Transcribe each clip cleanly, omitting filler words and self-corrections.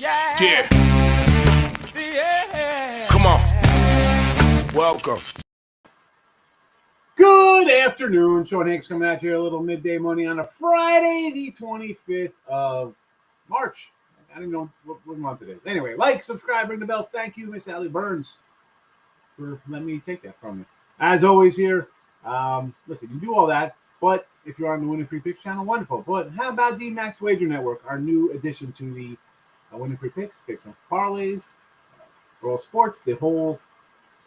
Yeah. Come on. Welcome. Good afternoon. Sean Higgs coming at you a little midday money on a Friday, the 25th of March. I don't even know what month it is. Anyway, like, subscribe, ring the bell. Thank you, Miss Allie Burns, for letting me take that from you. As always here, listen, you do all that, but if you're on the Winning Free Picks channel, wonderful. But how about the Max Wager Network, our new addition to the Winning Free Picks, Picks and Parlays, World Sports, the whole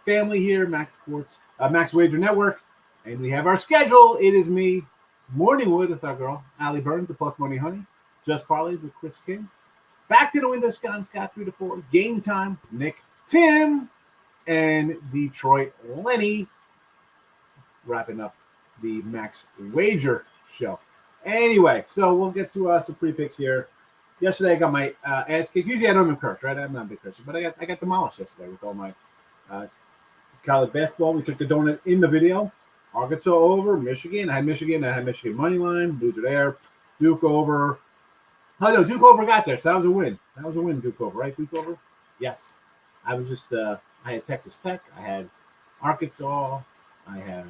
family here, Max Wager Network. And we have our schedule. It is me, Morningwood with our girl, Allie Burns, the Plus Money Honey. Just Parlays with Chris King. Back to the window, Scott 3 to 4. Game Time, Nick, Tim, and Detroit Lenny. Wrapping up the Max Wager show. Anyway, so we'll get to some free picks here. Yesterday I got my ass kicked. Usually I don't even curse, right? I'm not a big cursor, but I got demolished yesterday with all my college basketball. We took the donut in the video. Arkansas over, Michigan. I had Michigan money line. Loser there. Duke over. Oh no, Duke over got there, so that was a win. Duke over, right? Duke over. Yes. I was just I had Texas Tech. I had Arkansas. I had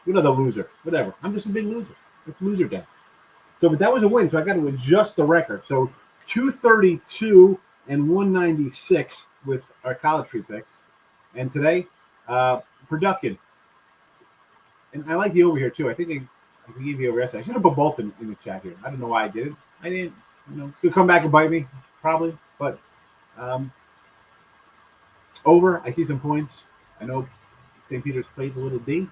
the loser. Whatever. I'm just a big loser. It's loser day. So, but that was a win. So I got to adjust the record. So 232 and 196 with our college free picks. And today, production. And I like the over here too. I think I gave you over yesterday. I should have put both in the chat here. I don't know why I didn't. I didn't. It's gonna come back and bite me probably. But over. I see some points. I know St. Peter's plays a little D,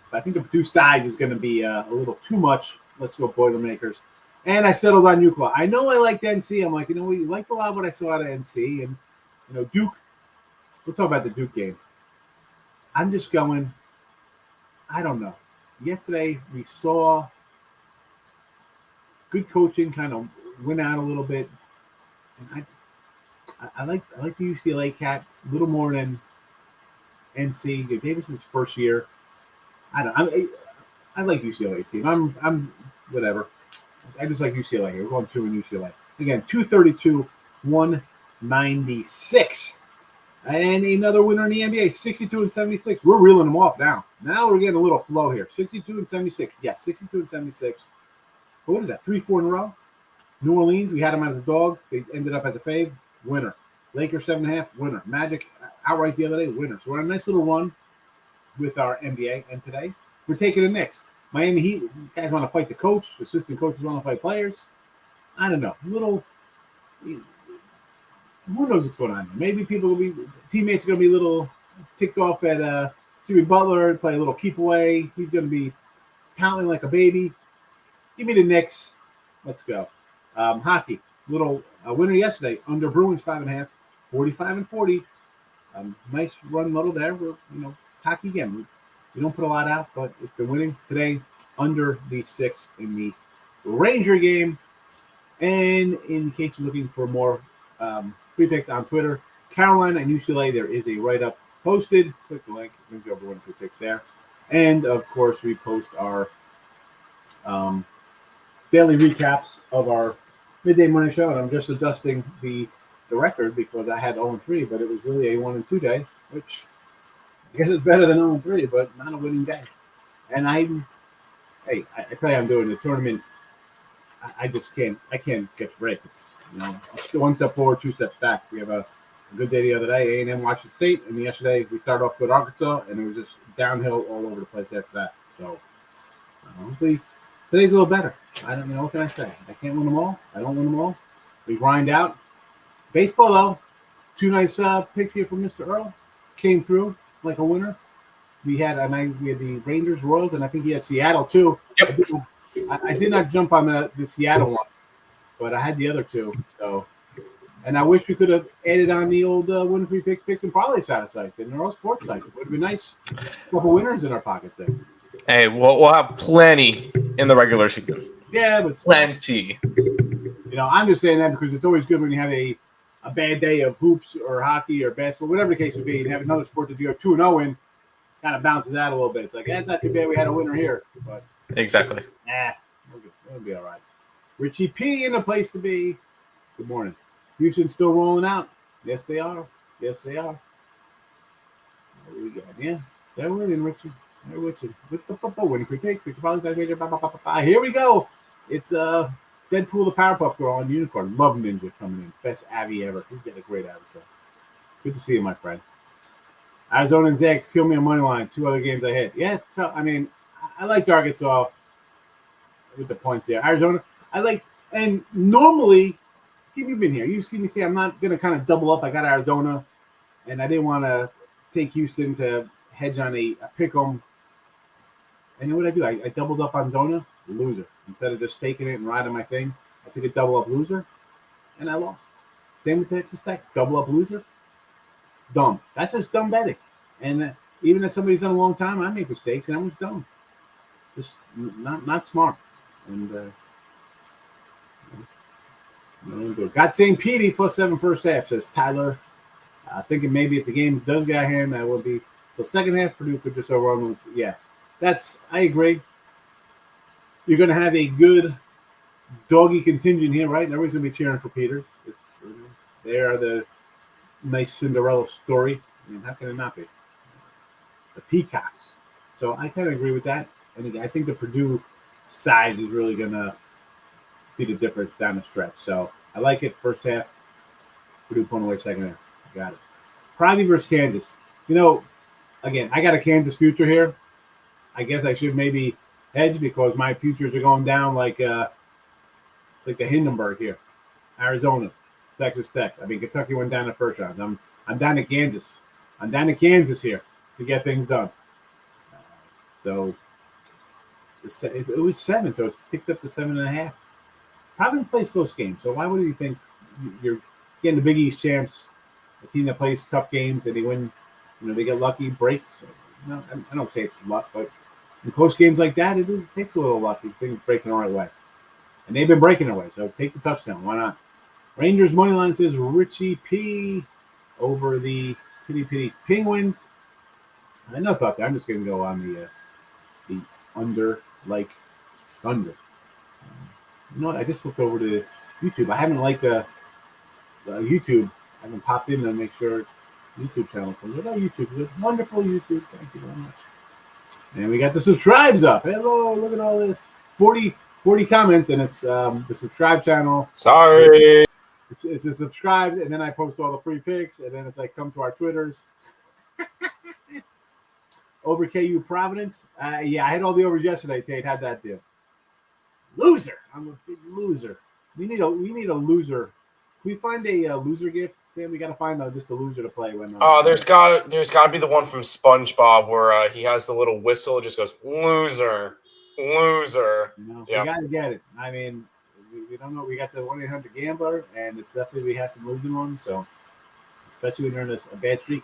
but I think the Purdue size is going to be a little too much. Let's go Boilermakers. And I settled on UCLA. I know I liked NC. I'm like, we liked a lot of what I saw out of NC. And, Duke, we'll talk about the Duke game. I'm just going, I don't know. Yesterday we saw good coaching kind of win out a little bit. And I like the UCLA cat a little more than NC. Davis's first year. I like UCLA's team. I'm whatever. I just like UCLA here. We're going 2 in UCLA. Again, 232, 196. And another winner in the NBA, 62 and 76. We're reeling them off now. Now we're getting a little flow here. 62 and 76. Yes, 62 and 76. But what is that? 3-4 in a row. New Orleans, we had them as a dog. They ended up as a fave. Winner. Lakers 7.5. Winner. Magic outright the other day. Winner. So we're on a nice little run with our NBA. And today, we're taking the Knicks. Miami Heat, guys want to fight the coach. Assistant coaches want to fight players. I don't know. Who knows what's going on here? Maybe teammates are going to be a little ticked off at Jimmy Butler, play a little keep away. He's going to be pouting like a baby. Give me the Knicks. Let's go. Hockey, little winner yesterday under Bruins 5.5, 45 and 40. Nice run little there. We're hockey again. We don't put a lot out, but it's been winning today under the 6 in the Ranger game. And in case you're looking for more free picks on Twitter, Carolina and UCLA, there is a write-up posted. Click the link. We'll go over one free picks there. And, of course, we post our daily recaps of our midday morning show. And I'm just adjusting the record because I had 0-3, but it was really a 1-2 day, which I guess it's better than 0-3, but not a winning day. And I tell you, I'm doing the tournament. I just can't. I can't get a break. It's still 1 step forward, 2 steps back. We have a good day the other day, A&M Washington State, and yesterday we started off with Arkansas, and it was just downhill all over the place after that. So hopefully today's a little better. I don't what can I say? I can't win them all. I don't win them all. We grind out. Baseball though, 2 nice picks here from Mr. Earl. Came through like a winner. We had the Rangers, Royals, and I think he had Seattle too. Yep. I did not jump on the Seattle one, but I had the other 2. So, and I wish we could have added on the old Win Free Picks and Parlay side of sites and our own sports site. It would have been nice. A couple winners in our pockets there. Hey, we'll have plenty in the regular season. Yeah, but plenty. I'm just saying that because it's always good when you have a bad day of hoops or hockey or basketball, whatever the case would be, and have another sport that you have 2-0 in, kind of bounces out a little bit. It's like, it's not too bad we had a winner here. But exactly. We'll be all right. Richie P in the place to be. Good morning. Houston's still rolling out. Yes, they are. Yes, they are. What do we got? Yeah, they're winning, Richard. They're winning. Winning free picks. Here we go. It's Deadpool the Powerpuff Girl on Unicorn. Love Ninja coming in. Best Abby ever. He's got a great avatar. Good to see you, my friend. Arizona and Zags kill me on money line. 2 other games I hit. Yeah, so, I mean, I liked Arkansas with the points there. Arizona, I like, and normally, you've been here. You see me say I'm not going to kind of double up. I got Arizona, and I didn't want to take Houston to hedge on a pick 'em. And then what I do? I doubled up on Zona, loser. Instead of just taking it and riding my thing, I took a double up loser, and I lost. Same with Texas Tech, double up loser. Dumb. That's just dumb betting. And even if somebody's done a long time, I make mistakes, and I was dumb. Just not smart. And got St. Petey +7 first half, says Tyler. Thinking maybe if the game does get out of hand, that will be the second half. Purdue could just overrun. Yeah, I agree. You're going to have a good doggy contingent here, right? And everybody's going to be cheering for Peters. They are the nice Cinderella story. I mean, how can it not be? The Peacocks. So I kind of agree with that. And I think the Purdue size is really going to be the difference down the stretch. So I like it first half. Purdue pulling away second half. Got it. Privy versus Kansas. Again, I got a Kansas future here. I guess I should maybe hedge because my futures are going down like the Hindenburg here. Arizona, Texas Tech. I mean, Kentucky went down the first round. I'm down to Kansas. I'm down to Kansas here to get things done. So it was 7, so it's ticked up to 7.5. Providence plays close games, so why would you think you're getting the Big East champs, a team that plays tough games and they win? They get lucky breaks. No, I don't say it's luck, but in close games like that, it takes a little luck. Things breaking the right way, and they've been breaking their way. So take the touchdown. Why not? Rangers money line says Richie P over the Pitty Penguins. I no thought that. I'm just going to go on the under like thunder. I just looked over to YouTube. I haven't liked the YouTube. I haven't popped in to make sure YouTube channel comes. What about YouTube? Wonderful YouTube. Thank you very much. And we got the subscribes up. Hello, look at all this. 40 comments, and it's the subscribe channel. Sorry. It's a subscribe, and then I post all the free pics, and then it's like come to our Twitters. Over KU Providence. Yeah, I had all the overs yesterday. Tate had that deal. Loser. I'm a big loser. We need a loser. Can we find a loser gift? Sam, we got to find just a loser to play when. There's got to be the one from SpongeBob where he has the little whistle. It just goes loser. We got to get it. I mean, we don't know. We got the 1-800 Gambler, and it's definitely we have some losing ones. So, especially when you're in a bad streak,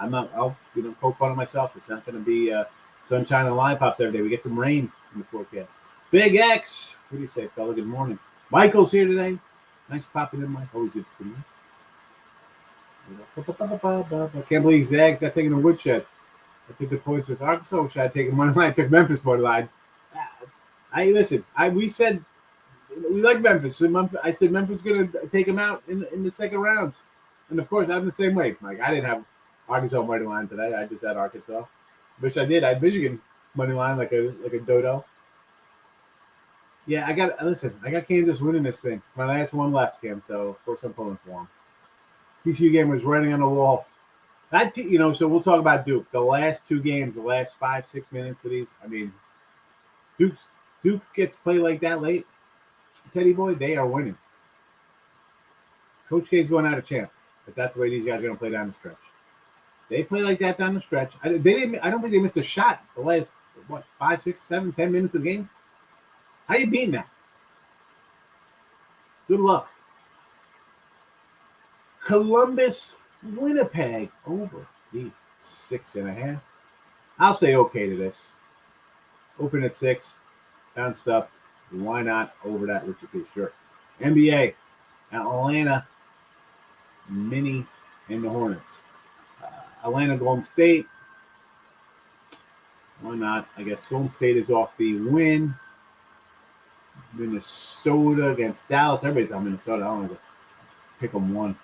I'll poke fun of myself. It's not going to be sunshine and lollipops every day. We get some rain in the forecast. Big X. What do you say, fella? Good morning. Michael's here today. Thanks for popping in, Mike. Always good to see you. I can't believe Zags got taken a woodshed. I took the points with Arkansas. Should I take a money line? I took Memphis money line. We said we like Memphis. I said Memphis going to take him out in the second round. And, of course, I'm the same way. Like, I didn't have Arkansas money line today. I just had Arkansas. Wish I did. I had Michigan money line like a dodo. Yeah, I got Kansas winning this thing. It's my last one left, Cam. So of course I'm pulling for them. TCU game was writing on the wall. So we'll talk about Duke. The last 2 games, the last 5-6 minutes of these. I mean, Duke gets played like that late. Teddy boy, they are winning. Coach K's going out of champ, but that's the way these guys are going to play down the stretch. They play like that down the stretch. I don't think they missed a shot the last 5, 6, 7, 10 minutes of the game. How you beating that? Good luck. Columbus, Winnipeg over the 6.5. I'll say okay to this. Open at 6. Bounced up. Why not over that Richard P? Sure. NBA, Atlanta, Mini, and the Hornets. Atlanta, Golden State. Why not? I guess Golden State is off the win. Minnesota against Dallas. Everybody's on Minnesota. I don't know. pick 'em one.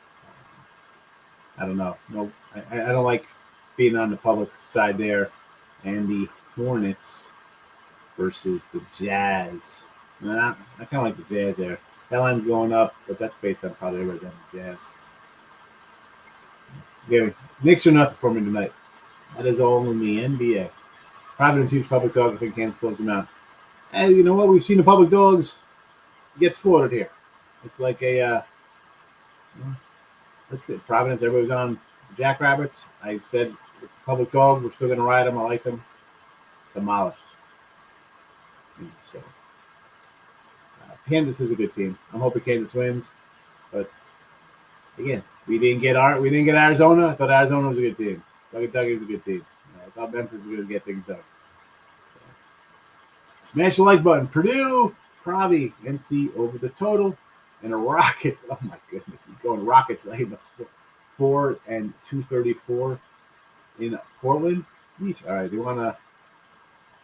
I don't know. No, I don't like being on the public side there. And the Hornets versus the Jazz. Nah, I kind of like the Jazz there. That line's going up, but that's based on probably right down the Jazz. Yeah, Knicks are nothing for me tonight. That is all in the NBA. Providence huge public dog. I think Kansas close them out. And you know what? We've seen the public dogs get slaughtered here. It's like a that's it. Providence. Everybody's on Jackrabbits. I said it's a public dog. We're still gonna ride them. I like them. Demolished. So Kansas is a good team. I'm hoping Kansas wins, but again, we didn't get Arizona. I thought Arizona was a good team. Kentucky was a good team. I thought Memphis was going to get things done. Smash the like button. Purdue, Pravi, NC over the total, and the Rockets. Oh my goodness, he's going Rockets late in the 4 and 234 in Portland. Yeesh. All right, do you want to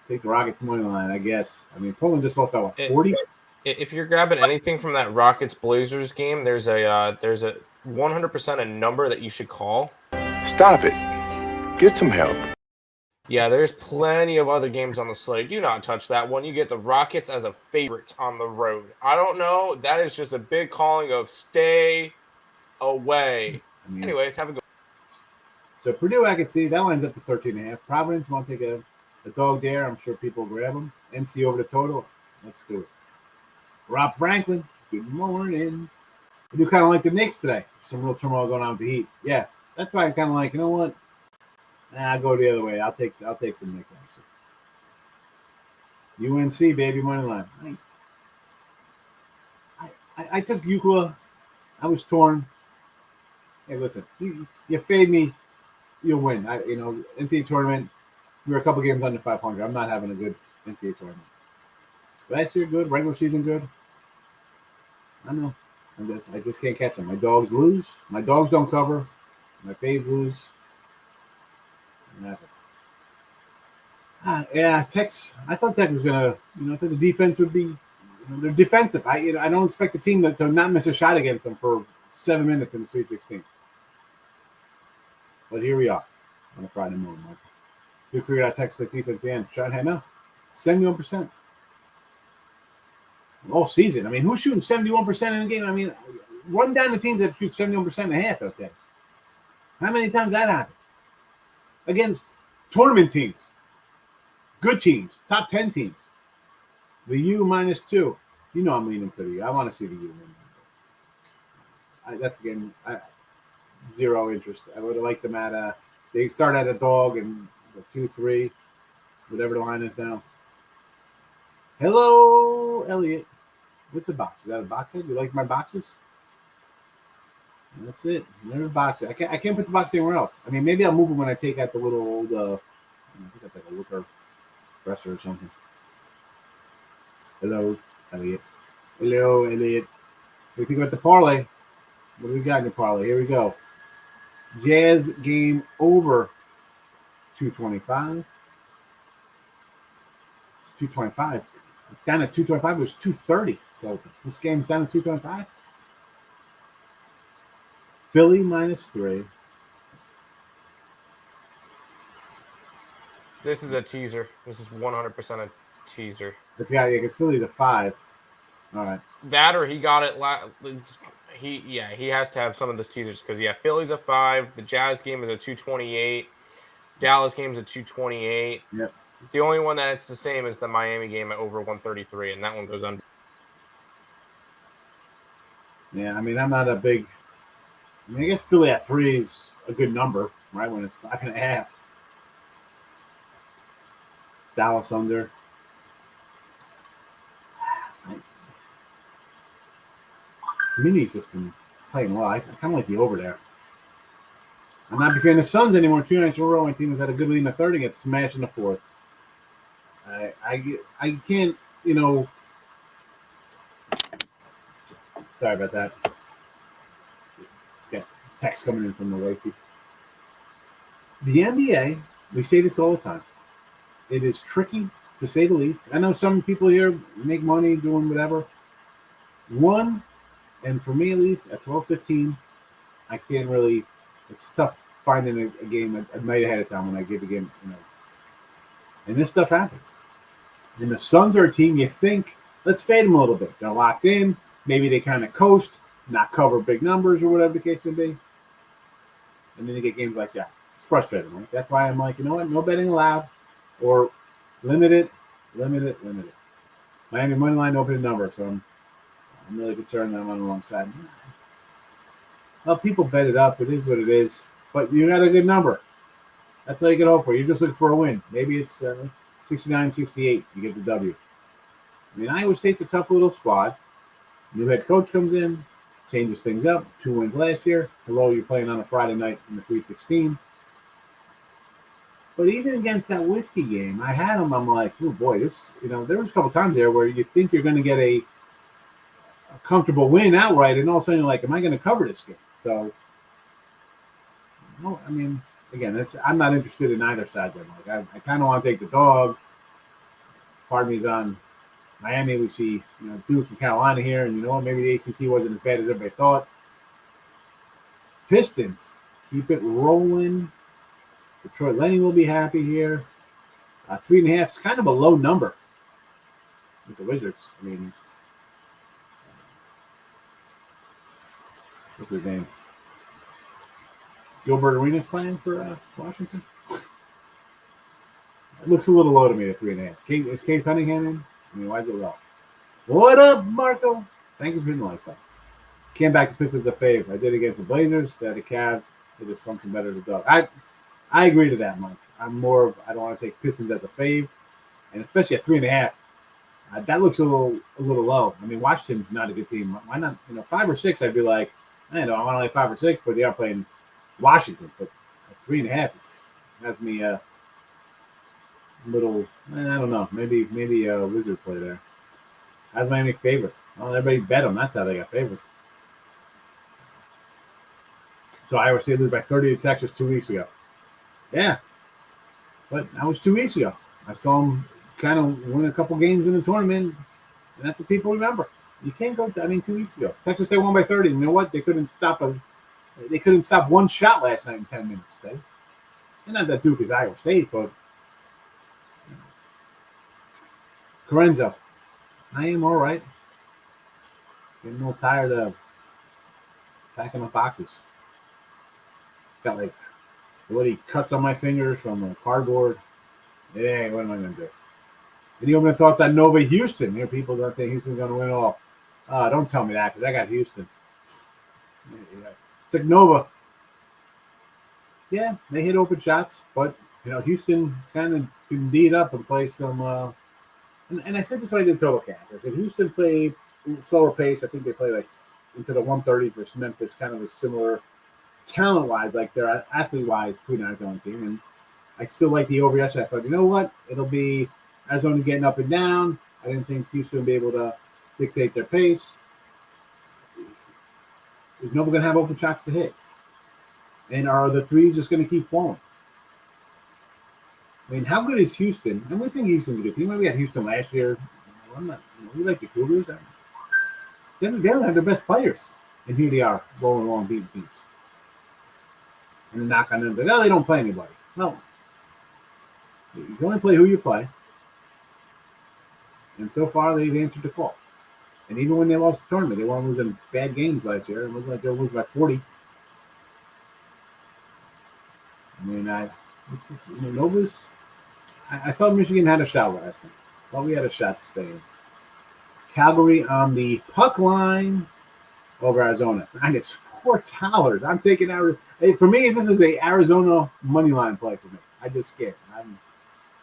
take the Rockets money line? I guess. I mean, Portland just lost by what, 40. If you're grabbing anything from that Rockets Blazers game, there's a 100% a number that you should call. Stop it. Get some help. Yeah, there's plenty of other games on the slate. Do not touch that one. You get the Rockets as a favorite on the road. I don't know. That is just a big calling of stay away. Anyways, have a good one. So Purdue, I can see that line's up to 13.5. Providence won't take a dog dare. I'm sure people will grab them. NC over the total. Let's do it. Rob Franklin, good morning. I do kind of like the Knicks today. Some real turmoil going on with the Heat. Yeah, that's why I'm kind of like, you know what? Nah, I'll go the other way. I'll take some Knicks. UNC, baby, money line. I took Euclid. I was torn. Hey, listen, you fade me, you'll win. NCAA tournament, we were a couple games under 500. I'm not having a good NCAA tournament. Last year, good. Regular season, good. I know. I just can't catch them. My dogs lose. My dogs don't cover. My faves lose. Yeah, Tech's. I thought Tech was gonna. I thought the defense would be. They're defensive. I don't expect the team to not miss a shot against them for 7 minutes in the Sweet 16. But here we are on a Friday morning. We figured out Tech's defense and shot hand now 71%. All season. I mean, who's shooting 71% in a game? I mean, run down the teams that shoot 71% and a half out there. How many times that happened? Against tournament teams, good teams, top 10 teams. The U -2. I'm leaning to the U. I want to see the U win. That's again zero interest. I would have liked them at they start at a dog and 2-3, whatever the line is now. Hello, Elliot. What's a box? Is that a box head? You like my boxes? And that's it. Never box it. I can't put the box anywhere else. I mean, maybe I'll move it when I take out the little old. I think that's like a wicker dresser or something. Hello, Elliot. Hello, Elliot. What do you think about the parlay? What do we got in the parlay? Here we go. Jazz game over 225. It's 225. It's down at 225. It was 230 to open. This game's down at 225. Philly -3. This is a teaser. This is 100% a teaser. It's got because Philly's a 5. All right. That or he got it. He has to have some of those teasers because Philly's a 5. The Jazz game is a 228. Dallas game is a 228. Yep. The only one that's the same is the Miami game at over 133, and that one goes under. Yeah, I mean, I'm not a big. I guess Philly at 3 is a good number, right? When it's 5.5. Dallas under. Mini's just been playing well. I kind of like the over there. I'm not a big fan of the Suns anymore. 2 nights in a row, my team has had a good lead in the third and gets smashed in the fourth. I can't, Sorry about that. Got text coming in from the wifey. The NBA, we say this all the time. It is tricky, to say the least. I know some people here make money doing whatever. One And for me, at least, at 12:15, I can't really. It's tough finding a game a night ahead of time when I give a game, And this stuff happens. And the Suns are a team you think, let's fade them a little bit. They're locked in. Maybe they kind of coast, not cover big numbers or whatever the case may be. And then you get games like that. It's frustrating, right? That's why I'm like, you know what? No betting allowed, or limit it. Miami money line opening number, so I'm really concerned that I'm on the wrong side. Well, people bet it up. It is what it is. But you got a good number. That's all you can hope for. You're just looking for a win. Maybe it's 69-68. You get the W. I mean, Iowa State's a tough little squad. New head coach comes in, changes things up. 2 wins last year. Hello, you're playing on a Friday night in the Sweet 16. But even against that whiskey game, I had them. I'm like, oh boy, this. There was a couple times there where you think you're going to get a comfortable win outright, and all of a sudden you're like, am I going to cover this game? So, no, I mean, again, I'm not interested in either side. Then, like, I kind of want to take the dog. Part of me is on Miami. We see, Duke and Carolina here, and maybe the ACC wasn't as bad as everybody thought. Pistons, keep it rolling. Detroit Lenny will be happy here. 3.5 is kind of a low number with the Wizards. I mean, he's what's his name? Gilbert Arenas playing for Washington. It looks a little low to me at 3.5. Is Cade Cunningham in? I mean, why is it low? What up, Marco? Thank you for the like that. Came back to Pistons a fave. I did against the Blazers. The Cavs. They just function better as a dog. I agree to that, Mike. I'm more of I don't want to take Pistons as a fave, and especially at 3.5. That looks a little low. I mean, Washington's not a good team. Why not? 5 or 6, I'd be like, I want only 5 or 6, but they are playing Washington. But at 3.5, it has me a little. I don't know. Maybe a Wizard play there. How's Miami favorite? Well, everybody bet them. That's how they got favored. So Iowa State lose by 30 to Texas 2 weeks ago. Yeah, but that was 2 weeks ago. I saw them kind of win a couple games in the tournament, and that's what people remember. You can't go. 2 weeks ago, Texas State won by 30. You know what? They couldn't stop one shot last night in 10 minutes. Today. And not that Duke is Iowa State, but Carenzo, I am all right. Getting a little tired of packing up boxes. Got like bloody cuts on my fingers from cardboard. Yeah, what am I going to do? Any opening thoughts on Nova Houston? Here, people don't say Houston's going to win all. Don't tell me that because I got Houston. Yeah. Took Nova. Yeah, they hit open shots, but Houston kind of can D it up and play some. And I said this when I did Total Cast. I said Houston played slower pace. I think they played like into the 130s versus Memphis, kind of a similar talent-wise, like they're athlete-wise, between Arizona team. And I still like the over yesterday. I thought, you know what? It'll be Arizona getting up and down. I didn't think Houston would be able to dictate their pace. There's nobody going to have open shots to hit. And are the threes just going to keep falling? I mean, how good is Houston? And we think Houston's a good team. We had Houston last year. We like the Cougars. They don't have their best players. And here they are, rolling along, beating teams. And the knock on them is like, oh, they don't play anybody. No. You can only play who you play. And so far, they've answered the call. And even when they lost the tournament, they weren't losing bad games last year. It wasn't like they'll lose by 40. I mean, Nova's. I thought Michigan had a shot last night. I thought we had a shot to stay in. Calgary on the puck line over Arizona. -$4. I'm taking Arizona. For me, this is a Arizona money line play for me. I just can't. I'm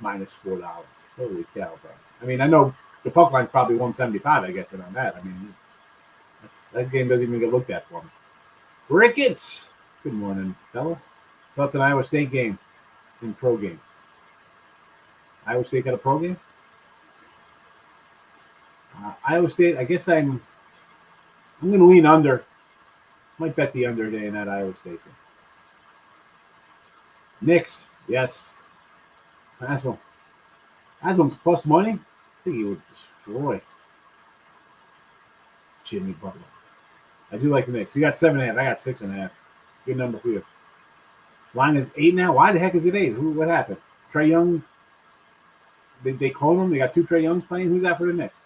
-$4. Holy cow, bro. I mean, I know the puck line's probably 175, I guess, and on that. I mean, that game doesn't even get looked at for me. Ricketts. Good morning, fella. Thoughts on Iowa State game in pro game? Iowa State got a pro game? Iowa State, I guess I'm going to lean under. Might bet the under today in that Iowa State game. Knicks, yes. Haslam's plus money. I think he would destroy Jimmy Butler. I do like the Knicks. You got 7.5. I got 6.5. Good number for you. Line is 8 now. Why the heck is it 8? What happened? Trae Young. They clone him. They got 2 Trae Youngs playing. Who's that for the Knicks?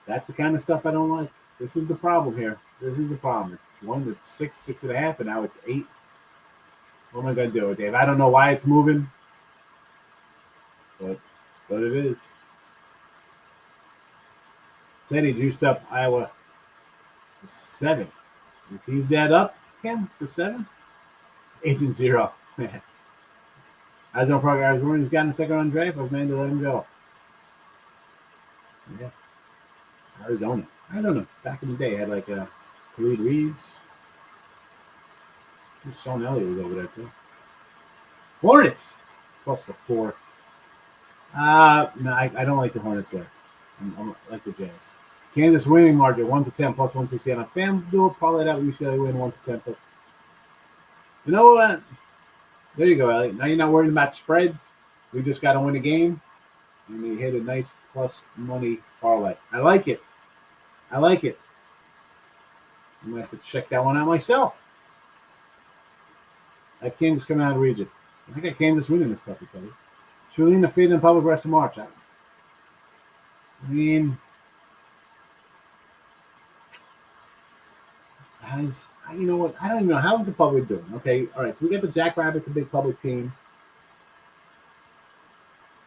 That's the kind of stuff I don't like. This is the problem here. This is the problem. It's one that's 6, 6.5, and now it's 8. What am I going to do, Dave? I don't know why it's moving, but it is. Lenny juiced up Iowa to 7. You tease that up, Kim, to 7? 8-0. As no progress, Arizona got in the second round draft. I was made to let him go. Yeah. Arizona. I don't know. Back in the day, had like Khalid Reeves. Sean Elliott was over there too. Hornets plus the 4. No, I don't like the Hornets there. I like the Jazz. Kansas winning margin 1-10 plus 160 on FanDuel. Probably that usually win 1-10 plus. You know what? There you go, Elliot. Now you're not worried about spreads. We just got to win a game, and you hit a nice plus money parlay. I like it. I like it. I'm going to have to check that one out myself. I have Kansas coming out of the region. I got Kansas winning this puppy, Teddy. Should we lean the fade in public rest of March? I mean, you know what? I don't even know. How is the public doing? Okay, all right. So we got the Jackrabbits, a big public team.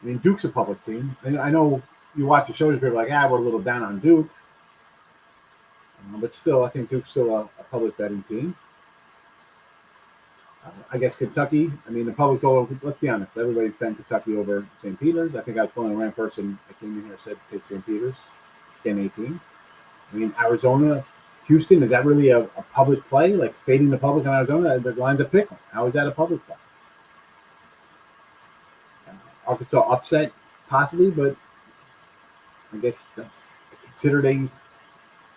I mean, Duke's a public team. I know you watch the shows, people are like, we're a little down on Duke. But still, I think Duke's still a public betting team. I guess Kentucky. I mean, the public's all over. Let's be honest. Everybody's been Kentucky over St. Peter's. I think I was pulling a random person that came in here said take St. Peter's, 10-18. I mean, Arizona, Houston, is that really a public play? Like fading the public on Arizona? The line's a pick 'em. How is that a public play? Arkansas upset, possibly, but I guess that's considered a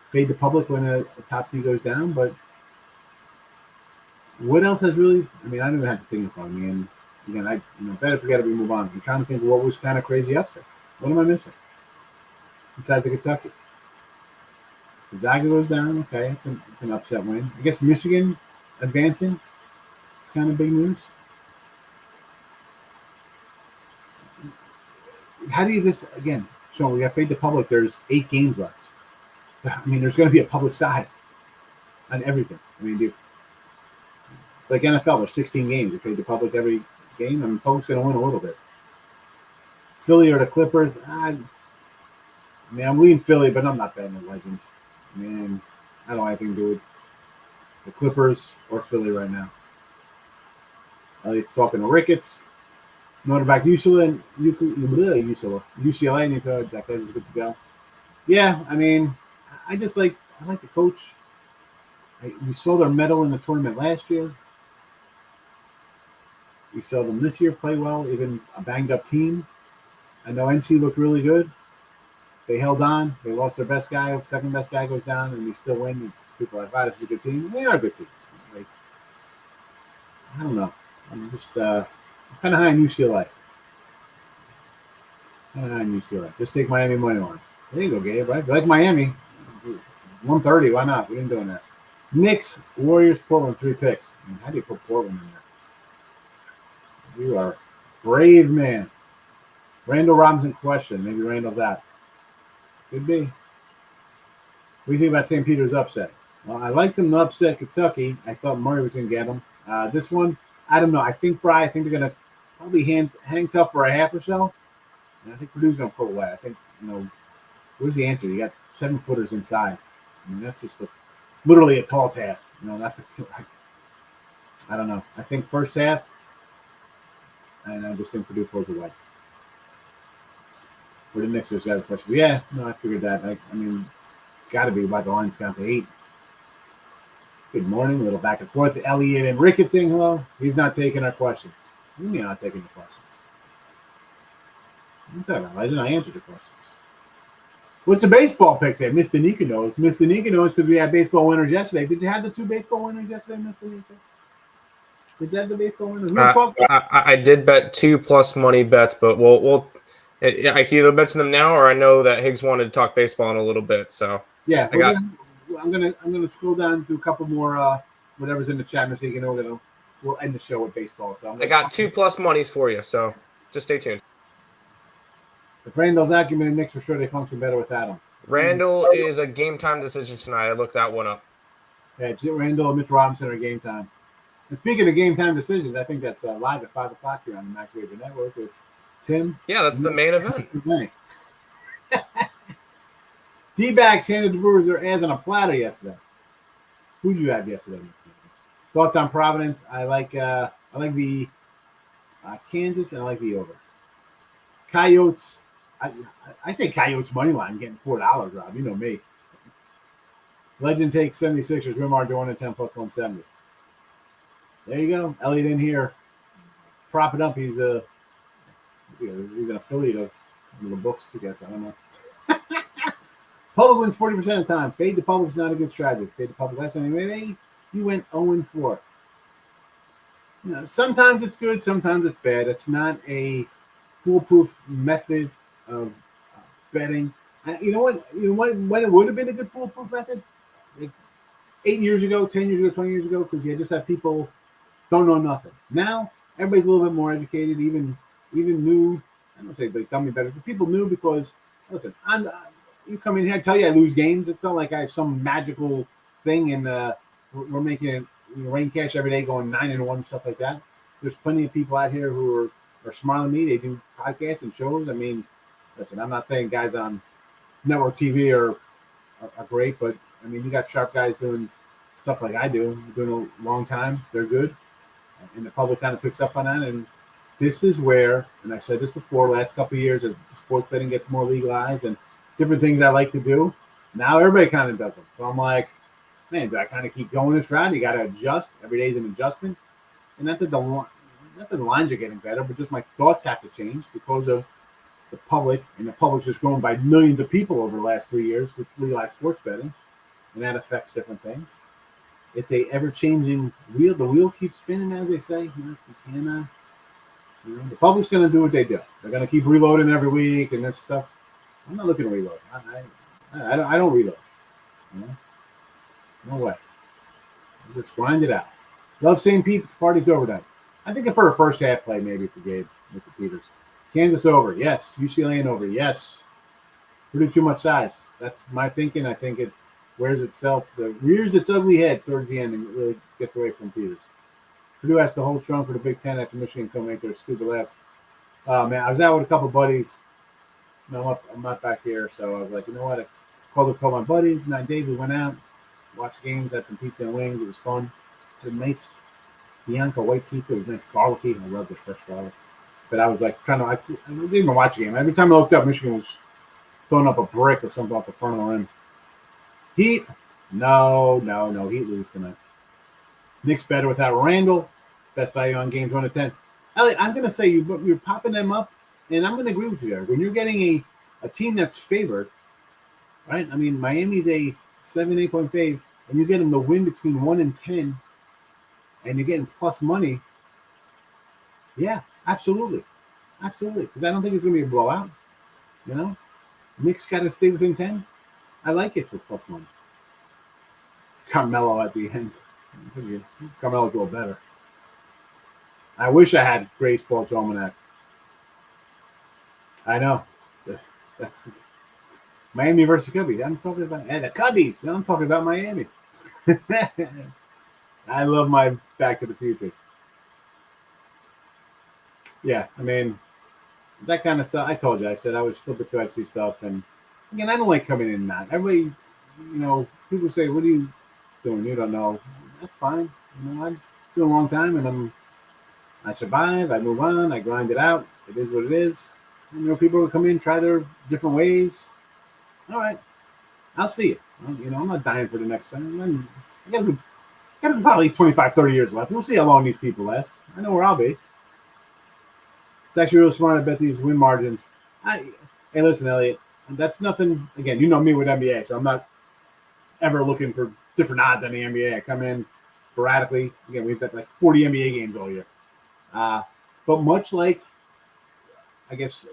fade the public when a top seed goes down. But what else has really? I mean, I don't even have to think in front of me. And again, better forget it. We move on. I'm trying to think of what was kind of crazy upsets. What am I missing? Besides the Kentucky, Gonzaga goes down. Okay, it's an upset win. I guess Michigan advancing. It's kind of big news. How do you just again? So we got fade the public. There's 8 games left. I mean, there's going to be a public side on everything. I mean, it's like NFL. There's 16 games. You fade the public every game. I mean, public's going to win a little bit. Philly or the Clippers? I mean, I'm leaning Philly, but I'm not betting the Legends. I mean, I don't have anything to do with the Clippers or Philly right now. Elliot's talking to Ricketts. Notre back UCLA need to that guy's good to go. Yeah, I mean, I like the coach. We saw their medal in the tournament last year. We saw them this year play well, even a banged up team. I know NC looked really good. They held on. They lost their best guy. Second best guy goes down, and they still win. People are like, this is a good team. They are a good team. Like, I don't know. I'm just kind of high on UCLA. Just take Miami money line. There you go, Gabe. Right? If you like Miami, 130. Why not? We ain't doing that. Knicks, Warriors, Portland, 3 picks. I mean, how do you put Portland in there? You are brave, man. Randall Robinson question. Maybe Randall's out. Could be. What do you think about St. Peter's upset? Well, I liked them to upset Kentucky. I thought Murray was going to get them. This one, I don't know. I think they're going to probably hang tough for a half or so. And I think Purdue's going to pull away. I think, where's the answer? You got 7-footers inside. I mean, that's just literally a tall task. I don't know. I think first half, and I just think Purdue pulls away. For the Knicks, there's got a question. Yeah, no, I figured that. I mean, it's got to be about the line's gone to 8. Good morning. A little back and forth. Elliot and Ricketts saying hello. He's not taking our questions. What do you mean not taking the questions? I didn't answer the questions. What's the baseball pick say? Mr. Nika knows. Mr. Nika knows because we had baseball winners yesterday. Did you have the 2 baseball winners yesterday, Mr. Nika? Did you have the baseball winners? I did bet 2 plus money bets, but I can either mention them now or I know that Higgs wanted to talk baseball in a little bit. So yeah, I'm gonna scroll down through a couple more whatever's in the chat, so you know we'll end the show with baseball. So I got 2+ monies for you, so just stay tuned. If Randall's acumen and Knicks for sure they function better without him. Randall is a game time decision tonight. I looked that one up. Yeah, Randall and Mitch Robinson are game time. And speaking of game time decisions, I think that's live at 5 o'clock here on the Max Wager Network with Tim. Yeah, that's the main event. D-backs handed the Brewers their ass on a platter yesterday. Who'd you have yesterday? Thoughts on Providence? I like the Kansas and I like the over. Coyotes. I say Coyotes money line getting $4, Rob. You know me. Legend takes 76ers. Rimar to 110 plus 170. There you go. Elliot in here. Prop it up. He's an affiliate of the books, I guess. I don't know. Public wins 40% of the time. Fade the public's not a good strategy. Fade the public last time. Maybe you went 0-4. You know, sometimes it's good, sometimes it's bad. It's not a foolproof method of betting. You know what? When it would have been a good foolproof method? Like 8 years ago, 10 years ago, 20 years ago, because you just have people don't know nothing. Now, everybody's a little bit more educated, even new. I don't say they dummy better, but people knew because, listen, you come in here, I tell you I lose games. It's not like I have some magical thing and we're making it rain cash every day going 9-1, stuff like that. There's plenty of people out here who are smarter than me. They do podcasts and shows. I mean, listen, I'm not saying guys on network TV are great, but I mean, you got sharp guys doing stuff like I do, doing a long time. They're good. And the public kind of picks up on that. And this is where, and I've said this before, last couple of years, as sports betting gets more legalized and different things I like to do, now everybody kind of does them. So I'm like, man, do I kind of keep going this route? You got to adjust. Every day is an adjustment. And not that the lines are getting better, but just my thoughts have to change because of the public. And the public's just grown by millions of people over the last 3 years with legalized sports betting. And that affects different things. It's a ever-changing wheel. The wheel keeps spinning, as they say. The public's going to do what they do. They're going to keep reloading every week and this stuff. I'm not looking to reload. I don't reload. You know? No way. Just grind it out. Love seeing people. Party's overdone. I think for a first half play, maybe for Gabe with the Peters. Kansas over. Yes. UCLA over. Yes. Purdue too much size. That's my thinking. I think it rears its ugly head towards the end and really gets away from Peters. Purdue has to hold strong for the Big Ten after Michigan come make their stupid laughs. Man, I was out with a couple buddies. No, I'm not back here, so I was like, you know what? I called my buddies. 9 days, we went out, watched games, had some pizza and wings. It was fun. Had a nice Bianca white pizza. It was nice garlicky. I love the fresh garlic. But I was like I didn't even watch the game. Every time I looked up, Michigan was throwing up a brick or something off the front of the rim. Heat? No. Heat lose tonight. Knicks better without Randall. Best value on games 1-10. Elliot, I'm going to say you're popping them up, and I'm going to agree with you there. When you're getting a team that's favored, right? I mean, Miami's a 7-8 point fave, and you get them to win between 1 and 10, and you're getting plus money. Yeah, absolutely. Because I don't think it's going to be a blowout. You know? Knicks got to stay within 10. I like it for plus money. It's Carmelo at the end. Carmelo's a little better. I wish I had Gray Sports Almanac. I know. That's Miami versus Cubbies. I'm talking about the Cubbies. I'm talking about Miami. I love my Back to the Futures. Yeah, I mean, that kind of stuff. I told you. I said I was flipping through IC stuff. And, again, I don't like coming in and out. Everybody, people say, what are you doing? You don't know. That's fine. I've been a long time, and I survive. I move on. I grind it out. It is what it is. And, people will come in, try their different ways. All right. I'll see it. I'm not dying for the next time. I got probably 25, 30 years left. We'll see how long these people last. I know where I'll be. It's actually real smart. I bet these win margins. Hey, listen, Elliot. That's nothing. Again, you know me with NBA, so I'm not ever looking for different odds on the NBA. I come in sporadically. Again, we've got like 40 NBA games all year. But much like, I guess,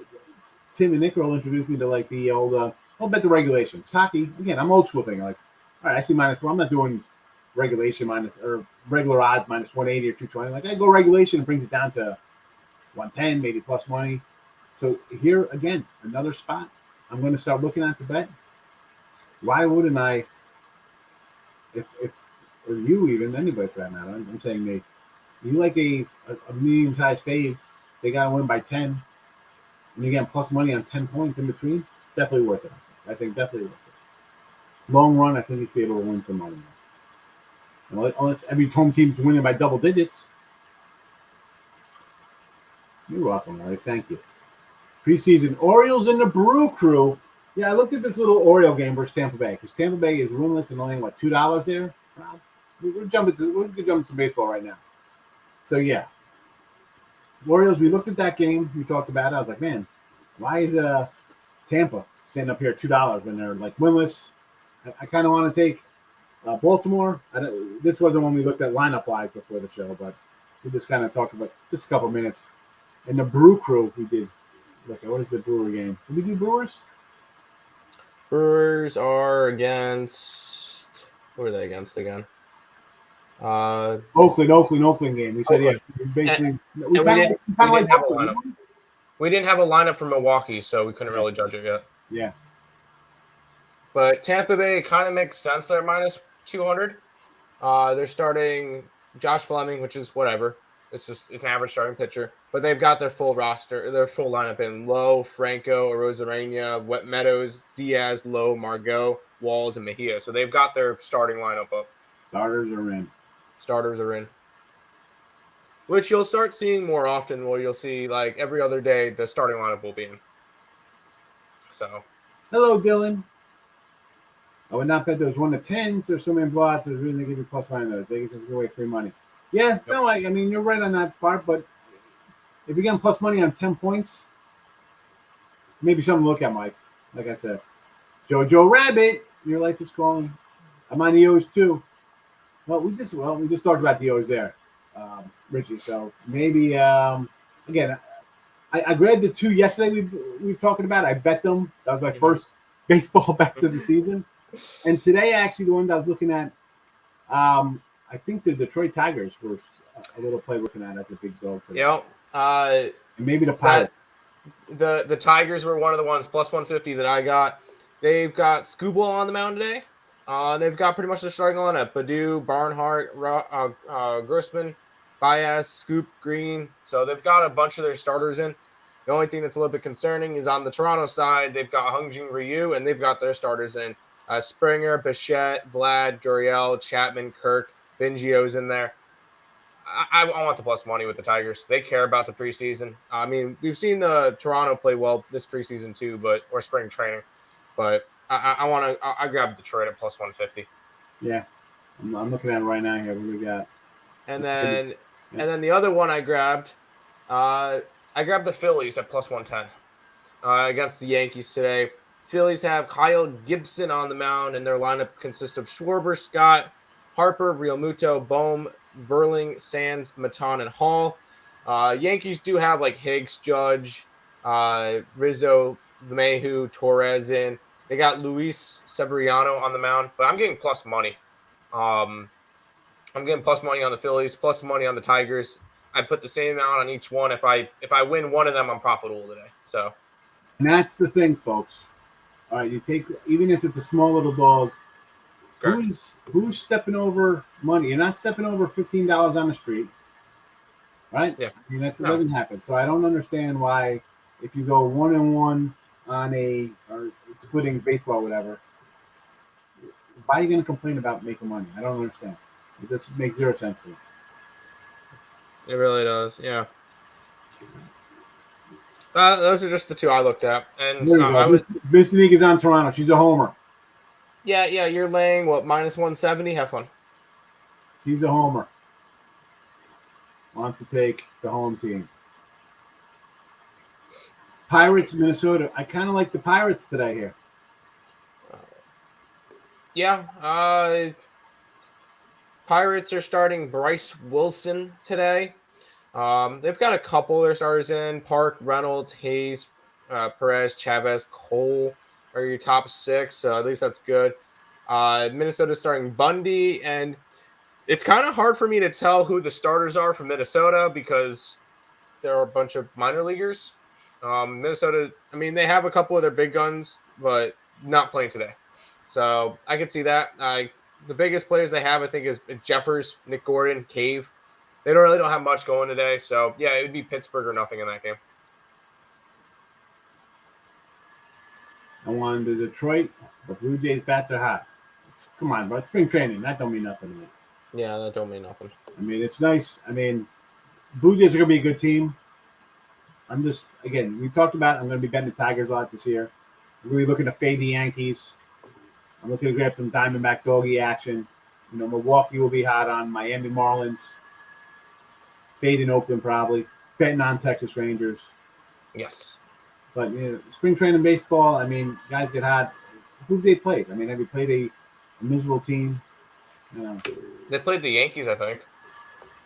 Tim and Nick will introduce me to like the old, I'll bet the regulation. It's hockey. Again, I'm old school thing. Like, All right, I see -1. I'm not doing regulation minus or regular odds -180 or 220. Like I go regulation and brings it down to 110, maybe plus money. So here again, another spot. I'm going to start looking at the bet. Why wouldn't I? If or you even anybody for that matter. I'm saying me. You like a medium-sized fave. They got to win by 10, and you're getting plus money on 10 points in between. Definitely worth it. I think definitely worth it. Long run, I think you should be able to win some money. Unless every home team's winning by double digits. You're welcome, Larry. Thank you. Preseason Orioles and the Brew Crew. Yeah, I looked at this little Oriole game versus Tampa Bay because Tampa Bay is winless and only $2 there. We're jumping to baseball right now. So yeah, Orioles. We looked at that game. We talked about it. I was like, man, why is Tampa sitting up here at $2 when they're like winless? I kind of want to take Baltimore. This wasn't when we looked at lineup wise before the show, but we just kind of talked about just a couple minutes. And the Brew Crew, we did. Look, what is the Brewer game? Did we do Brewers? Brewers are against. Who are they against again? Oakland game. We said Oakland. Yeah. Basically, we didn't have a lineup for Milwaukee, so we couldn't really judge it yet. Yeah. But Tampa Bay kind of makes sense. They're -200. They're starting Josh Fleming, which is whatever. It's an average starting pitcher. But they've got their full roster, their full lineup in Lowe, Franco, Arozarena, Wet Meadows, Diaz, Lowe, Margot, Walls, and Mejia. So they've got their starting lineup up. Starters are in. Which you'll start seeing more often, where you'll see like every other day the starting lineup will be in. So. Hello, Dylan. I would not bet those 1 to 10s. There's so many blowouts. There's really going to give you plus money on those. Vegas is giving away free money. Yeah, yep. No, I mean, you're right on that part, but if you're getting plus money on 10 points, maybe something to look at, Mike. Like I said, Jojo Rabbit, your life is calling. I'm on the O's too. Well, we just talked about the O's there, Richie. So maybe again, I grabbed the 2 yesterday. We were talking about. I bet them. That was my first baseball bets of the season. And today, actually, the one that I was looking at, I think the Detroit Tigers were a little play looking at as a big dog today. Yeah. And maybe the Pirates. The Tigers were one of the ones plus 150 that I got. They've got Skubal on the mound today. They've got pretty much their starting lineup: Badu, Barnhart, Grossman, Baez, Scoop, Green. So they've got a bunch of their starters in. The only thing that's a little bit concerning is on the Toronto side, they've got Hungjin Ryu, and they've got their starters in. Springer, Bichette, Vlad, Gurriel, Chapman, Kirk, Bingio's in there. I want the plus money with the Tigers. They care about the preseason. I mean, we've seen the Toronto play well this preseason too, or spring training. But I grabbed Detroit at plus 150. Yeah, I'm looking at it right now here. What do we got? And then the other one I grabbed the Phillies at plus 110 against the Yankees today. Phillies have Kyle Gibson on the mound, and their lineup consists of Schwarber, Scott, Harper, Realmuto, Bohm, Verling, Sands, Matan, and Hall. Yankees do have like Higgs, Judge, Rizzo, Mayhew, Torres in. They got Luis Severiano on the mound, but I'm getting plus money. I'm getting plus money on the Phillies, plus money on the Tigers. I put the same amount on each one. If I win one of them, I'm profitable today. So, and that's the thing, folks. All right, you take even if it's a small little dog. Who's stepping over money? You're not stepping over $15 on the street, right? Yeah, I mean it doesn't happen. So I don't understand why if you go 1-1 on or splitting baseball, or whatever. Why are you going to complain about making money? I don't understand. It just makes zero sense to me. It really does, yeah. Those are just the 2 I looked at, and Miss Unique is on Toronto. She's a homer. Yeah. You're laying what minus 170. Have fun. She's a homer. Wants to take the home team. Pirates, Minnesota. I kind of like the Pirates today here. Pirates are starting Bryce Wilson today. They've got a couple of their starters in. Park, Reynolds, Hayes, Perez, Chavez, Cole are your top 6. So at least that's good. Minnesota starting Bundy, and it's kind of hard for me to tell who the starters are for Minnesota because there are a bunch of minor leaguers. Minnesota, I mean, they have a couple of their big guns, but not playing today. So I could see that. The biggest players they have, I think, is Jeffers, Nick Gordon, Cave. They don't have much going today. So, yeah, it would be Pittsburgh or nothing in that game. I wanted to Detroit. The Blue Jays bats are hot. Come on, bro. It's spring training. That don't mean nothing to me. Yeah, that don't mean nothing. I mean, it's nice. I mean, Blue Jays are going to be a good team. I'm just, again, we talked about I'm going to be betting the Tigers a lot this year. I'm really looking to fade the Yankees. I'm looking to grab some Diamondback doggy action. You know, Milwaukee will be hot on Miami Marlins. Fading Oakland probably. Betting on Texas Rangers. Yes. But, you know, spring training baseball, I mean, guys get hot. Who've they played? I mean, have you played a miserable team? They played the Yankees, I think.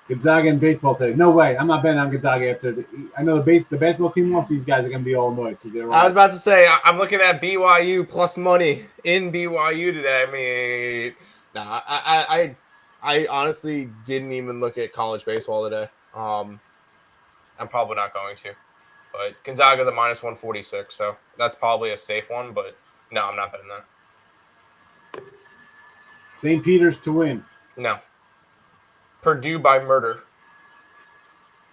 Gonzaga in baseball today. No way. I'm not betting on Gonzaga after. I know the basketball team lost. These guys are going to be all annoyed because they're. I was about to say I'm looking at BYU plus money in BYU today. I mean, I honestly didn't even look at college baseball today. I'm probably not going to, but Gonzaga's a minus 146, so that's probably a safe one. But no, I'm not betting that. St. Peter's to win. No. Purdue by murder.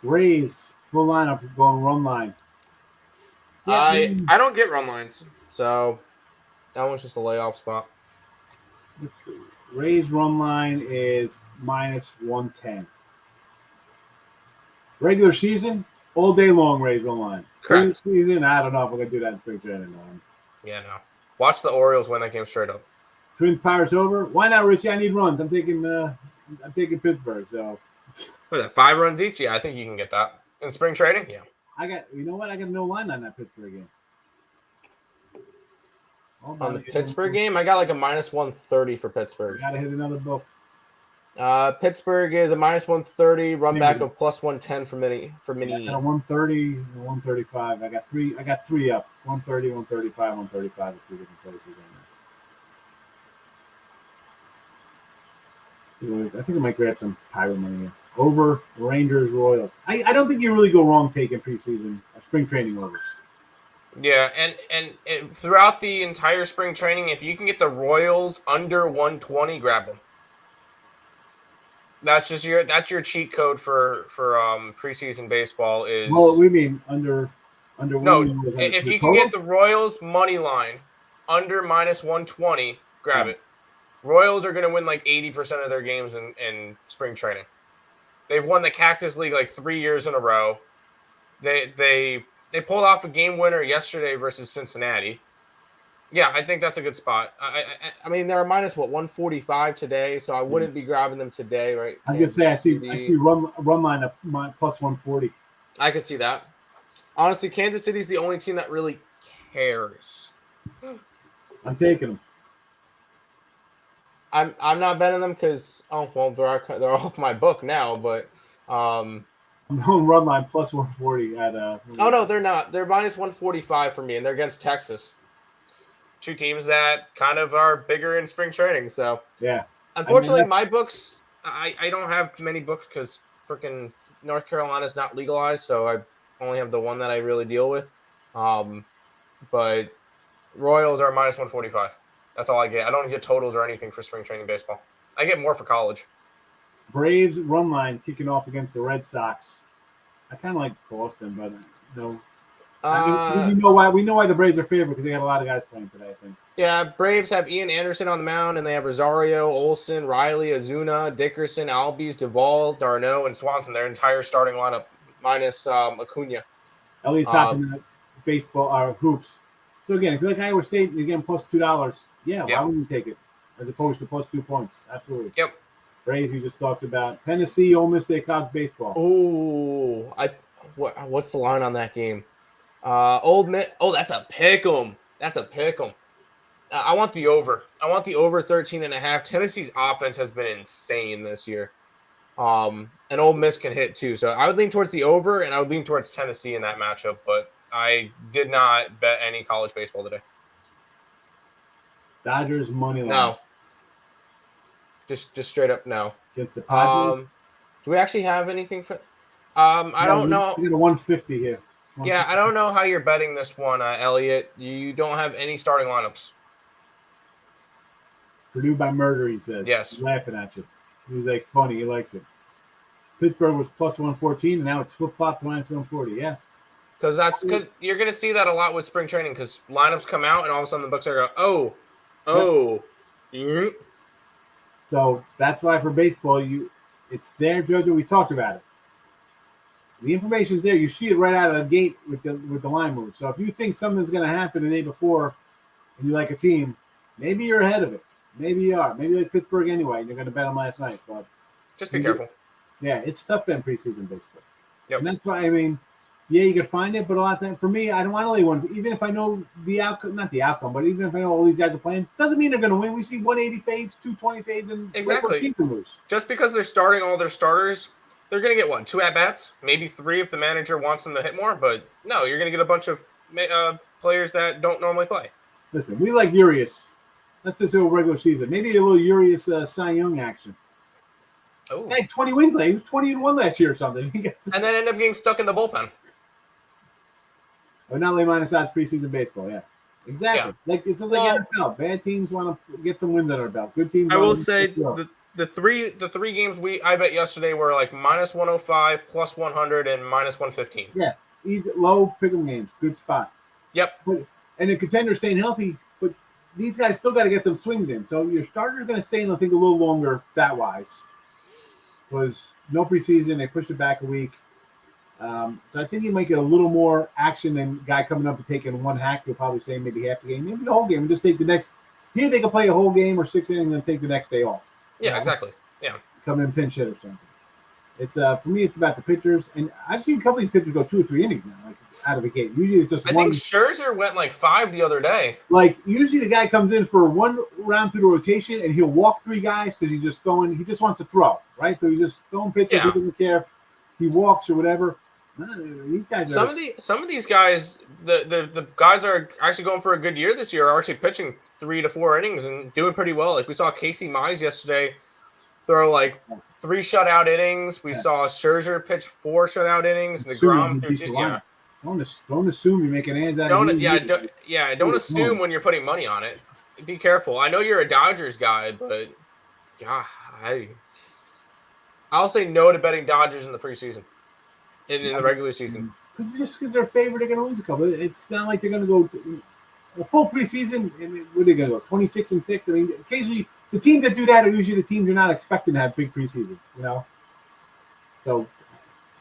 Rays full lineup going run line. Yeah, I don't get run lines, so that one's just a layoff spot. Let's see. Rays run line is minus 110. Regular season, all day long Rays run line. Correct. Season, I don't know if we're gonna do that in spring training. Yeah, no. Watch the Orioles win that game straight up. Twins Pirates over. Why not, Richie? I need runs. I'm taking Pittsburgh. So what is that, 5 runs each? Yeah, I think you can get that in spring training. Yeah. You know what? I got no line on that Pittsburgh game. On the Pittsburgh game, I got like a minus 130 for Pittsburgh. Got to hit another book. Pittsburgh is a minus 130, run back of plus 110 for mini. Yeah, 130, 135. I got three up. 130, 135, 135 in 3 different places. I think I might grab some Pirate money here. Over Rangers Royals. I don't think you really go wrong taking preseason spring training overs. Yeah, and throughout the entire spring training, if you can get the Royals under 120, grab them. That's your cheat code for preseason baseball is. Well, we mean under. No, if you can get the Royals money line under minus 120, grab it. Royals are going to win like 80% of their games in spring training. They've won the Cactus League like 3 years in a row. They pulled off a game winner yesterday versus Cincinnati. Yeah, I think that's a good spot. I mean, they're minus 145 today, so I wouldn't be grabbing them today, right? I'm gonna say I see run line up plus 140. I can see that. Honestly, Kansas City's the only team that really cares. I'm taking them. I'm not betting them because they're off my book now, but I'm going run line plus 140 at Oh no, they're not. They're minus 145 for me, and they're against Texas. 2 teams that kind of are bigger in spring training. So yeah. Unfortunately, my books I don't have many books because freaking North Carolina's not legalized, so I only have the one that I really deal with. But Royals are minus 145. That's all I get. I don't get totals or anything for spring training baseball. I get more for college. Braves run line kicking off against the Red Sox. I kind of like Boston, but no. We know why the Braves are favored because they got a lot of guys playing today, I think. Yeah, Braves have Ian Anderson on the mound, and they have Rosario, Olson, Riley, Azuna, Dickerson, Albies, Duvall, Darno, and Swanson. Their entire starting lineup minus Acuna. Elliott's hopping the baseball hoops. So again, if you like Iowa State, you're getting plus $2. Yeah, why wouldn't you take it? As opposed to plus 2 points. Absolutely. Yep. Braves, you just talked about. Tennessee, Ole Miss, they college baseball. Oh, what's the line on that game? Old Miss. Oh, that's a pick 'em. That's a pick 'em. I want the over. I want the over 13.5. Tennessee's offense has been insane this year. And Ole Miss can hit too. So I would lean towards the over, and I would lean towards Tennessee in that matchup. But I did not bet any college baseball today. Dodgers money line. Just straight up no. Against the Padres. Do we actually have anything for? I don't know. We got a 150 here. Yeah, I don't know how you're betting this one, Elliot. You don't have any starting lineups. Purdue by murder, he says. Yes. He's laughing at you. He's like funny. He likes it. Pittsburgh was plus 114, and now it's flip-flop to minus 140. Yeah. Because you're going to see that a lot with spring training because lineups come out and all of a sudden the books are go, Yep. So that's why for baseball, it's there, Jojo. We talked about it. The information's there. You see it right out of the gate with the line move. So if you think something's going to happen the day before and you like a team, maybe you're ahead of it. Maybe you are. Maybe like Pittsburgh anyway. You're going to bet them last night. But just be careful. Yeah, it's tough betting preseason baseball. Yep. And that's why, yeah, you can find it, but a lot of times, for me, I don't want to lay one. Even if I know the outcome, not the outcome, but even if I know all these guys are playing, doesn't mean they're going to win. We see 180 fades, 220 fades, and exactly. Lose. Just because they're starting all their starters, they're going to get what, 2 at-bats? Maybe 3 if the manager wants them to hit more, but no, you're going to get a bunch of players that don't normally play. Listen, we like Urias. Let's just do a regular season. Maybe a little Urias Cy Young action. Oh, he had 20 wins last. He was 20-1 last year or something. And then end up getting stuck in the bullpen. Or not lay minus odds preseason baseball, yeah. Exactly. Yeah. Like it's like NFL. Bad teams want to get some wins under their belt. Good teams. I will say the three games I bet yesterday were like minus 105, plus 100, and minus 115. Yeah, easy low pick'em games. Good spot. Yep. And the contenders staying healthy, but these guys still got to get them swings in. So your starter's going to stay in, I think, a little longer that wise. Was no preseason. They pushed it back a week. So I think you might get a little more action than guy coming up and taking one hack. You'll probably say maybe half the game, maybe the whole game, and just take the next. Here they can play a whole game or 6 innings and then take the next day off. Yeah, exactly. Yeah, come in pinch hit or something. It's for me, it's about the pitchers, and I've seen a couple of these pitchers go 2 or 3 innings now, like out of the gate. Usually it's just I think Scherzer went like 5 the other day. Like usually the guy comes in for 1 round through the rotation and he'll walk 3 guys because he just wants to throw, right? So he's just throwing pitches. Yeah. He doesn't care if he walks or whatever. These guys some of these guys, the guys are actually going for a good year this year. Are actually pitching 3 to 4 innings and doing pretty well. Like we saw Casey Mize yesterday throw like 3 shutout innings. We saw Scherzer pitch 4 shutout innings. DeGrom Don't assume you're making hands out of it. Don't assume when you're putting money on it. Be careful. I know you're a Dodgers guy, but God, I'll say no to betting Dodgers in the preseason. In the regular season. Because they're favored, they're going to lose a couple. It's not like they're going to go a full preseason. Where are they going to go? 26-6. I mean, occasionally the teams that do that are usually the teams you're not expecting to have big preseasons. So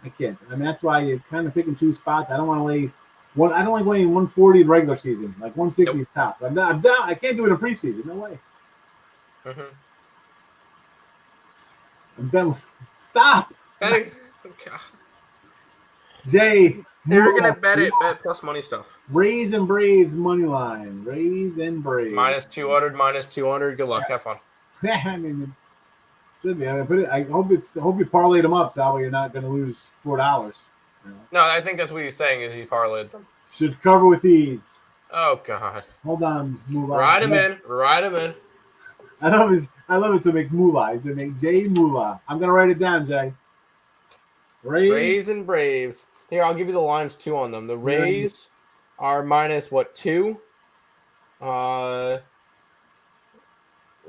I can't. I mean, that's why you kind of pick and choose spots. I don't want to lay one. I don't like laying 140 in regular season. Like 160 is tops. I'm down. I can't do it in preseason. No way. Mm-hmm. I'm done. Stop. God. Jay, they're going to bet plus money stuff. Rays and Braves money line. Rays and Braves. Minus 200. Good luck. Have fun. I mean, it should be. I hope you parlayed them up, so you're not going to lose $4. No, I think that's what he's saying is he parlayed them. Should cover with ease. Oh God. Hold on, Moolah. Ride him in. I love it to make Moolah. It's to make Jay Moolah. I'm going to write it down, Jay. Rays and Braves. Here, I'll give you the lines too on them. The Rays are minus 2?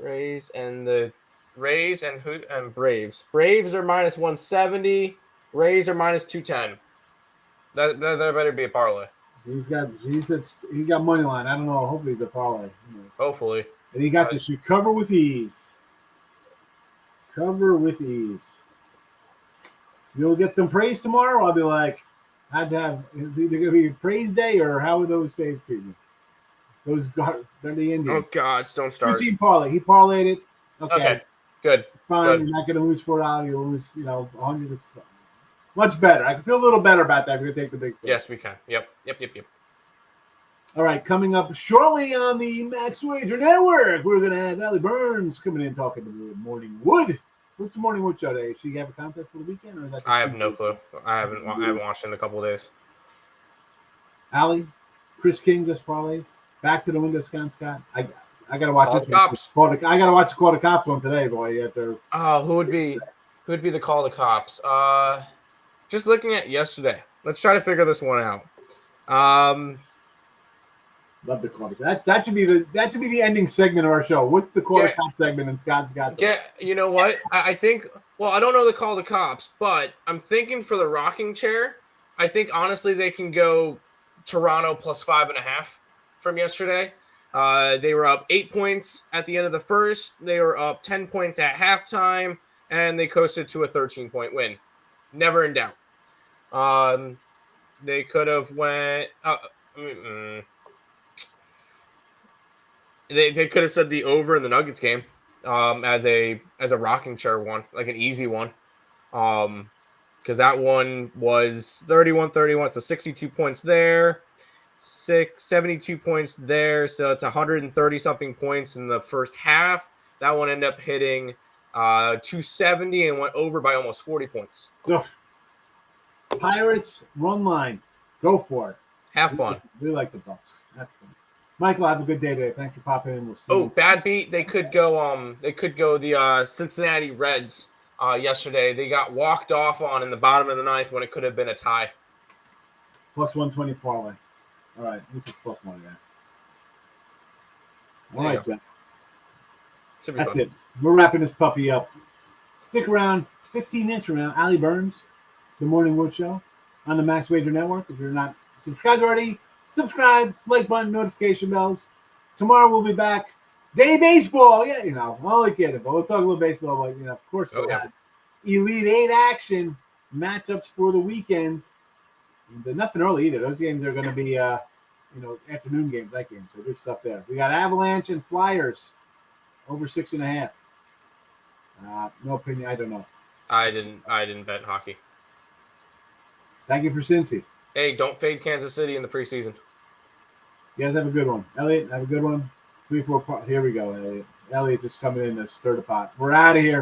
Rays and Braves. Braves are minus 170. Rays are minus 210. That better be a parlay. He got money line. I don't know. Hopefully he's a parlay. Hopefully. And he got this. You cover with ease. Cover with ease. You'll get some praise tomorrow. I'll be like, is either going to be praise day or how are those faves treating you? They're the Indians. Oh, God, don't start. 2-team parlay. He parlayed it. Okay. Good. It's fine. Good. You're not going to lose $4. You'll lose, 100. It's fine. Much better. I can feel a little better about that if we take the big thing. Yes, we can. Yep. All right, coming up shortly on the Max Wager Network, we're going to have Allie Burns coming in talking to Morning Wood. What's the Morning Wood show today? Should you have a contest for the weekend? Or is that I have no clue. I haven't watched it in a couple of days. Allie, Chris King just parlays. Back to the window, Scott. I gotta watch Call this the cops. I gotta watch the Call the Cops one today, boy. Who would be the call the cops? Just looking at yesterday. Let's try to figure this one out. Love the Call the Cops. That should be the ending segment of our show. What's the Call the Cops segment? And Scott's got that. You know what? I think. Well, I don't know the call the cops, but I'm thinking for the rocking chair. I think honestly they can go Toronto plus 5.5 from yesterday. They were up 8 points at the end of the first. They were up 10 points at halftime, and they coasted to a 13-point win. Never in doubt. They could have went. They could have said the over in the Nuggets game as a rocking chair one, like an easy one. Because that one was 31-31, so 62 points there, 72 points there, so it's 130-something points in the first half. That one ended up hitting 270 and went over by almost 40 points. Ugh. Pirates run line, go for it. Have fun. We like the Bucks. That's fun. Michael, have a good day today. Thanks for popping in. We'll see you. Bad beat. They could go. The Cincinnati Reds. Yesterday, they got walked off on in the bottom of the ninth when it could have been a tie. Plus 120 parlay. All right, this is plus one again. All right, Jeff. That's fun. It. We're wrapping this puppy up. Stick around 15 minutes from now. Allie Burns, The Morning Wood Show on the Max Wager Network. If you're not subscribed already, subscribe, like button, notification bells. Tomorrow we'll be back. Day baseball, yeah, I'm only kidding, but we'll talk a little baseball, but of course we'll have Elite Eight action matchups for the weekend. But nothing early either. Those games are going to be, afternoon games, night games. So good stuff there. We got Avalanche and Flyers over 6.5. No opinion. I don't know. I didn't bet hockey. Thank you for Cincy. Hey, don't fade Kansas City in the preseason. You guys have a good one. Elliot, have a good one. 3-4 part. Here we go, Elliot. Elliot's just coming in to stir the pot. We're out of here.